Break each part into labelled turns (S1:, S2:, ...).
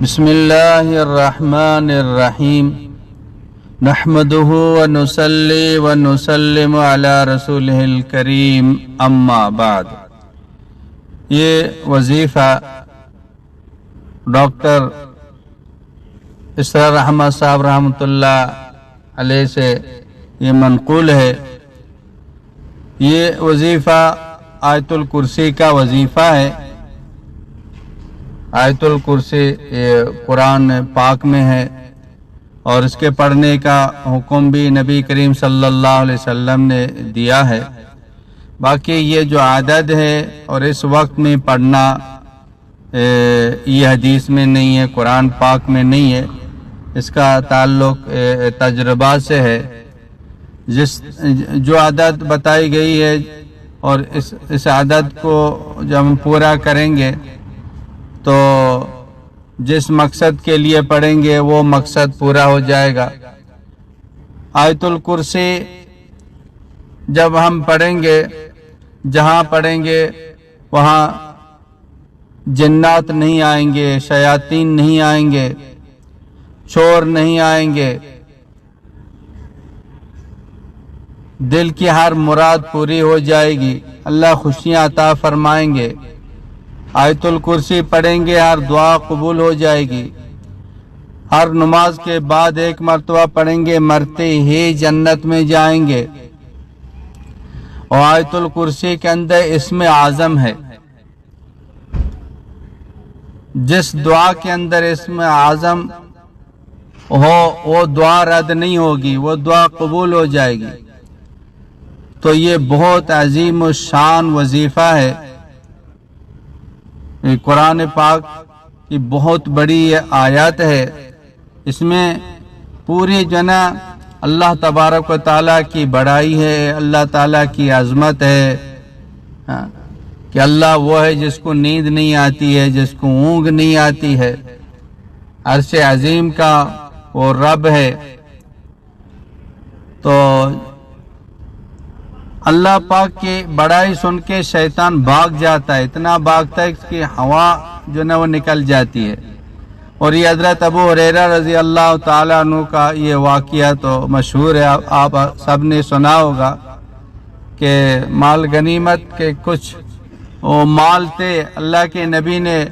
S1: بسم اللہ الرحمن الرحیم نحمده ونصلی ونسلم علی رسولہ الکریم اما بعد۔ یہ وظیفہ ڈاکٹر اسرار احمد صاحب رحمۃ اللہ علیہ سے یہ منقول ہے۔ یہ وظیفہ آیت الکرسی کا وظیفہ ہے۔ آیت الکرسی قرآن پاک میں ہے اور اس کے پڑھنے کا حکم بھی نبی کریم صلی اللہ علیہ وسلم نے دیا ہے۔ باقی یہ جو عدد ہے اور اس وقت میں پڑھنا یہ حدیث میں نہیں ہے، قرآن پاک میں نہیں ہے، اس کا تعلق تجربہ سے ہے۔ جو عدد بتائی گئی ہے اور اس عدد کو جب ہم پورا کریں گے تو جس مقصد کے لیے پڑھیں گے وہ مقصد پورا ہو جائے گا۔ آیت الکرسی جب ہم پڑھیں گے، جہاں پڑھیں گے وہاں جنات نہیں آئیں گے، شیاطین نہیں آئیں گے، چور نہیں آئیں گے، دل کی ہر مراد پوری ہو جائے گی، اللہ خوشیاں عطا فرمائیں گے۔ آیت الکرسی پڑھیں گے، ہر دعا قبول ہو جائے گی۔ ہر نماز کے بعد ایک مرتبہ پڑھیں گے، مرتے ہی جنت میں جائیں گے۔ اور آیت الکرسی کے اندر اسم اعظم ہے۔ جس دعا کے اندر اسم اعظم ہو وہ دعا رد نہیں ہوگی، وہ دعا قبول ہو جائے گی۔ تو یہ بہت عظیم الشان وظیفہ ہے۔ قرآن پاک کی بہت بڑی آیات ہے، اس میں پوری جنا اللہ تبارک و تعالیٰ کی بڑائی ہے، اللہ تعالیٰ کی عظمت ہے کہ اللہ وہ ہے جس کو نیند نہیں آتی ہے، جس کو اونگ نہیں آتی ہے، عرش عظیم کا وہ رب ہے۔ تو اللہ پاک کی بڑائی سن کے شیطان بھاگ جاتا ہے، اتنا بھاگتا ہے کہ ہوا جو نا وہ نکل جاتی ہے۔ اور یہ حضرت ابو ہریرہ رضی اللہ تعالیٰ عنہ کا یہ واقعہ تو مشہور ہے، آپ سب نے سنا ہوگا کہ مال غنیمت کے کچھ وہ مال تھے، اللہ کے نبی نے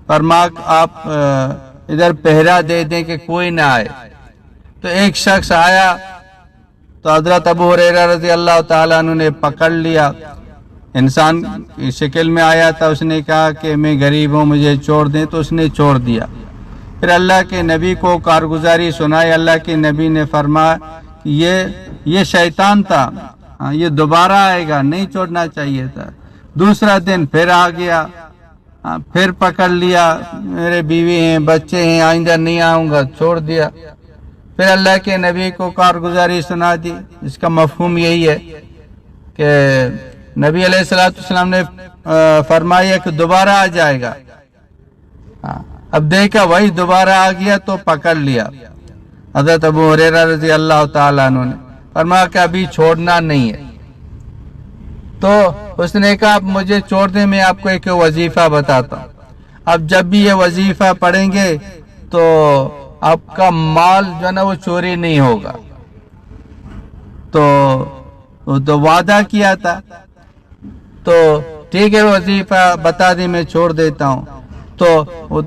S1: فرمایا آپ ادھر پہرا دے دیں کہ کوئی نہ آئے۔ تو ایک شخص آیا تو حضرت ابو ہریرہ رضی اللہ تعالیٰ عنہ نے پکڑ لیا، انسان کی شکل میں آیا تھا، اس نے کہا کہ میں غریب ہوں، مجھے چھوڑ دیں، تو اس نے چھوڑ دیا۔ پھر اللہ کے نبی کو کارگزاری سنائی، اللہ کے نبی نے فرمایا کہ یہ شیطان تھا، یہ دوبارہ آئے گا، نہیں چھوڑنا چاہیے تھا۔ دوسرا دن پھر آ گیا، پھر پکڑ لیا، میرے بیوی ہیں، بچے ہیں، آئندہ نہیں آؤں گا، چھوڑ دیا۔ پھر اللہ کے نبی کو کارگزاری سنا دی۔ اس کا مفہوم یہی ہے کہ نبی علیہ السلام نے فرمایا کہ دوبارہ آ جائے گا۔ اب دیکھا وہی دوبارہ آ گیا تو پکڑ لیا۔ حضرت ابو ہریرہ رضی اللہ تعالیٰ عنہ نے فرمایا کہ ابھی چھوڑنا نہیں ہے۔ تو اس نے کہا اب مجھے چھوڑ دیں، میں آپ کو ایک وظیفہ بتاتا ہوں۔ اب جب بھی یہ وظیفہ پڑھیں گے تو آپ کا مال جو ہے نا وہ چوری نہیں ہوگا۔ تو وعدہ کیا تھا، تو ٹھیک ہے وظیفہ بتا دی، میں چھوڑ دیتا ہوں۔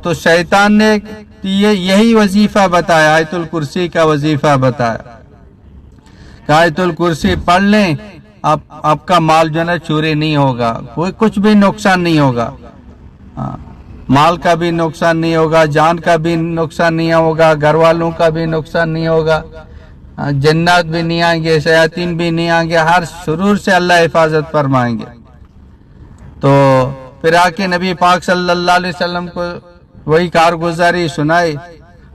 S1: تو شیطان نے یہی وظیفہ بتایا، آیت الکرسی کا وظیفہ بتایا کہ آیت الکرسی پڑھ لیں، آپ کا مال جو ہے نا چوری نہیں ہوگا، کوئی کچھ بھی نقصان نہیں ہوگا، مال کا بھی نقصان نہیں ہوگا، جان کا بھی نقصان نہیں ہوگا، گھر والوں کا بھی نقصان نہیں ہوگا، جنات بھی نہیں آئیں گے، شیاطین بھی نہیں آئیں گے، ہر شرور سے اللہ حفاظت فرمائیں گے۔ تو پھر آ کے نبی پاک صلی اللہ علیہ وسلم کو وہی کارگزاری سنائی،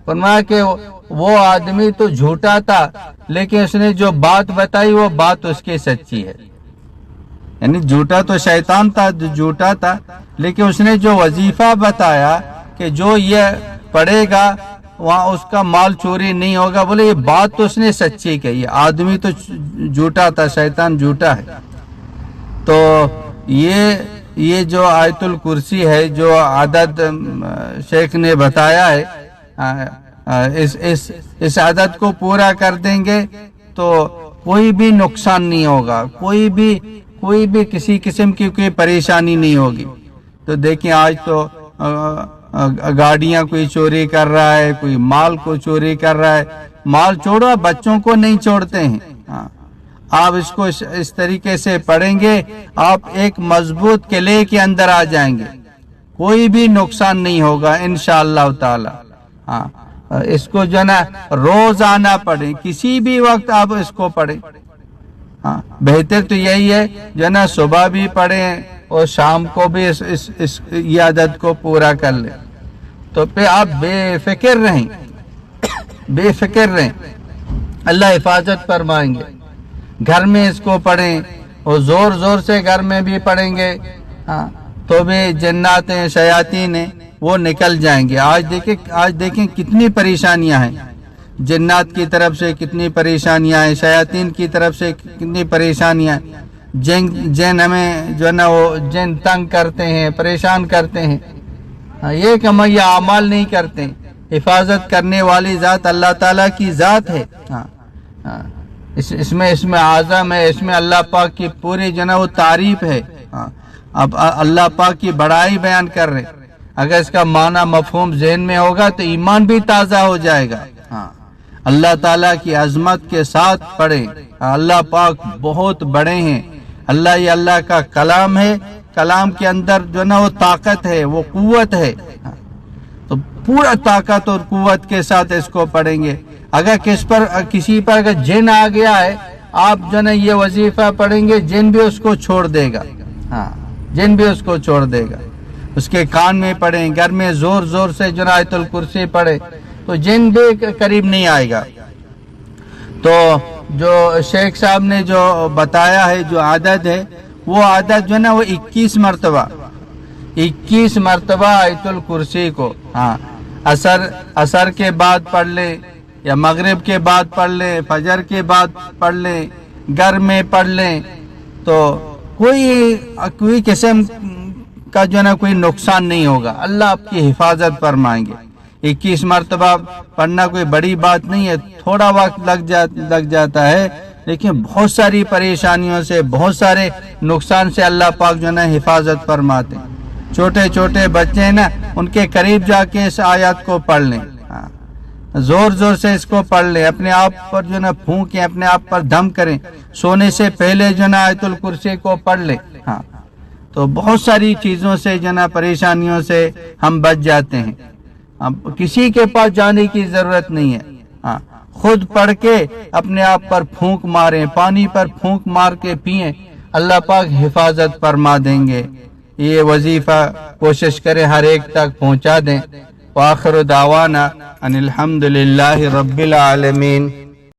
S1: فرمایا کہ وہ آدمی تو جھوٹا تھا لیکن اس نے جو بات بتائی وہ بات اس کی سچی ہے۔ یعنی جھوٹا تو شیطان تھا، جھوٹا تھا، لیکن اس نے جو وظیفہ بتایا کہ جو یہ پڑھے گا وہاں اس کا مال چوری نہیں ہوگا، بولے یہ بات تو اس نے سچی کہی۔ آدمی تو جھوٹا تھا، شیطان جھوٹا ہے۔ تو یہ یہ جو آیت الکرسی ہے جو عدد شیخ نے بتایا ہے، اس عدد کو پورا کر دیں گے تو کوئی بھی نقصان نہیں ہوگا، کوئی بھی کسی قسم کی کوئی پریشانی نہیں ہوگی۔ تو دیکھیں آج تو گاڑیاں کوئی چوری کر رہا ہے، کوئی مال کو چوری کر رہا ہے، مال چھوڑو بچوں کو نہیں چھوڑتے ہیں۔ آپ اس کو اس طریقے سے پڑھیں گے، آپ ایک مضبوط قلعے کے اندر آ جائیں گے، کوئی بھی نقصان نہیں ہوگا انشاءاللہ تعالی۔ اس کو جو ہے نا روزانہ پڑھیں، کسی بھی وقت آپ اس کو پڑھیں۔ بہتر تو یہی ہے جو ہے نا صبح بھی پڑھیں اور شام کو بھی یہ عدد کو پورا کر لیں، تو پھر آپ بے فکر رہیں، اللہ حفاظت فرمائیں گے۔ گھر میں اس کو پڑھیں اور زور زور سے گھر میں بھی پڑھیں گے تو بھی جنات ہیں، شیاطین ہیں، وہ نکل جائیں گے۔ آج دیکھیں کتنی پریشانیاں ہیں، جنات کی طرف سے کتنی پریشانیاں ہیں، شیاطین کی طرف سے کتنی پریشانیاں ہیں۔ جن ہمیں جو ہے نا وہ جن تنگ کرتے ہیں، پریشان کرتے ہیں، یہ کہ ہم یہ اعمال نہیں کرتے۔ حفاظت کرنے والی ذات اللہ تعالیٰ کی ذات ہے۔ اس میں اعظم ہے، اس میں اللہ پاک کی پوری جو ہے نا وہ تعریف ہے۔ اب اللہ پاک کی بڑائی بیان کر رہے، اگر اس کا معنی مفہوم ذہن میں ہوگا تو ایمان بھی تازہ ہو جائے گا۔ اللہ تعالیٰ کی عظمت کے ساتھ پڑھیں، اللہ پاک بہت بڑے ہیں، یہ اللہ کا کلام ہے، کلام کے اندر جو نا وہ طاقت ہے، وہ قوت ہے، تو پورا طاقت اور قوت کے ساتھ اس کو پڑھیں گے۔ اگر کسی پر اگر جن آ گیا ہے، آپ جو نا یہ وظیفہ پڑھیں گے، جن بھی اس کو چھوڑ دے گا، جن بھی اس کو چھوڑ دے گا۔ اس کے کان میں پڑھیں، گھر میں زور زور سے جو آیت الکرسی پڑھے تو جن بھی قریب نہیں آئے گا۔ تو جو شیخ صاحب نے جو بتایا ہے جو عدد ہے، وہ عدد جو ہے نا وہ 21 مرتبہ آیت الکرسی کو عصر کے بعد پڑھ لیں یا مغرب کے بعد پڑھ لیں، فجر کے بعد پڑھ لیں، گھر میں پڑھ لیں، تو کوئی قسم کا جو ہے نا کوئی نقصان نہیں ہوگا، اللہ آپ کی حفاظت فرمائیں گے۔ 21 مرتبہ پڑھنا کوئی بڑی بات نہیں ہے، تھوڑا وقت لگ جاتا ہے، لیکن بہت ساری پریشانیوں سے، بہت سارے نقصان سے اللہ پاک جو ہے نا حفاظت فرماتے ہیں۔ چھوٹے چھوٹے بچے ہیں نا، ان کے قریب جا کے اس آیات کو پڑھ لیں، زور زور سے اس کو پڑھ لیں، اپنے آپ پر جو ہے نا پھونکیں، اپنے آپ پر دم کریں، سونے سے پہلے جو ہے نا آیت الکرسی کو پڑھ لیں، تو بہت ساری چیزوں سے جو ہے نا پریشانیوں سے ہم بچ جاتے ہیں۔ اب کسی کے پاس جانے کی ضرورت نہیں ہے، خود پڑھ کے اپنے آپ پر پھونک ماریں، پانی پر پھونک مار کے پئیں، اللہ پاک حفاظت فرما دیں گے۔ یہ وظیفہ کوشش کریں ہر ایک تک پہنچا دیں۔ وآخر دعوانا ان الحمد للہ رب العالمین۔